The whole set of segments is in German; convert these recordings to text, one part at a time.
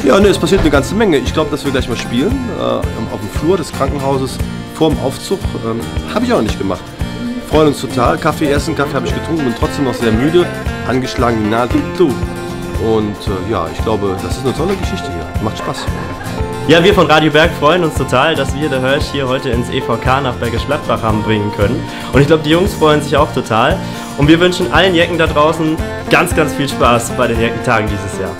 Ja, ne, es passiert eine ganze Menge. Ich glaube, dass wir gleich mal spielen. Auf dem Flur des Krankenhauses vorm Aufzug. Habe ich auch nicht gemacht. Freuen uns total. Ersten Kaffee habe ich getrunken, bin trotzdem noch sehr müde. Angeschlagen, die Nase zu. Und ja, ich glaube, das ist eine tolle Geschichte hier. Macht Spaß. Ja, wir von Radio Berg freuen uns total, dass wir The Hörch hier heute ins EVK nach Bergisch Gladbach haben bringen können. Und ich glaube, die Jungs freuen sich auch total. Und wir wünschen allen Jecken da draußen ganz, ganz viel Spaß bei den Jeckentagen dieses Jahr.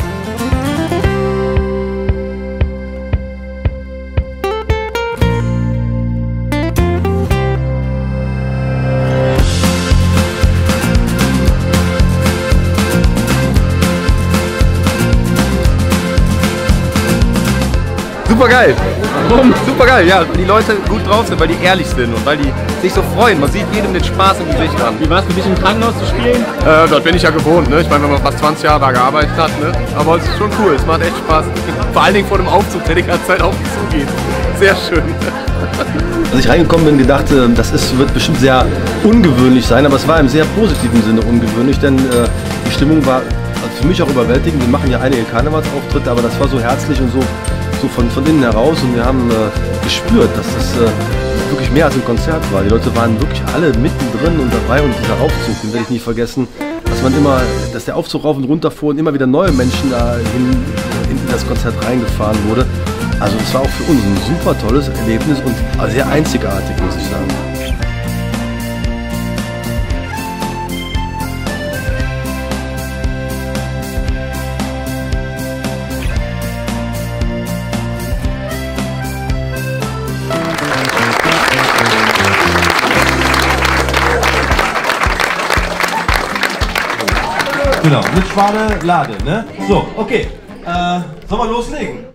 Super geil! Super geil, ja, die Leute gut drauf sind, weil die ehrlich sind und weil die sich so freuen. Man sieht jedem den Spaß im Gesicht an. Wie war es für dich im Krankenhaus zu spielen? Dort bin ich ja gewohnt, ne? Ich meine, wenn man fast 20 Jahre da gearbeitet hat, ne? Aber es ist schon cool, es macht echt Spaß. Vor allen Dingen vor dem Aufzug, der die ganze Zeit auf mich zugeht. Sehr schön. Als ich reingekommen bin, gedacht, wird bestimmt sehr ungewöhnlich sein, aber es war im sehr positiven Sinne ungewöhnlich, denn die Stimmung war für mich auch überwältigend. Wir machen ja einige Karnevalsauftritte, aber das war so herzlich und so von innen heraus und wir haben gespürt, dass das wirklich mehr als ein Konzert war. Die Leute waren wirklich alle mittendrin und dabei und dieser Aufzug, den werde ich nie vergessen, dass der Aufzug rauf und runter fuhr und immer wieder neue Menschen da in das Konzert reingefahren wurde. Also es war auch für uns ein super tolles Erlebnis und sehr einzigartig, muss ich sagen. Genau, mit Schwade Lade, ne? So, okay. Sollen wir loslegen?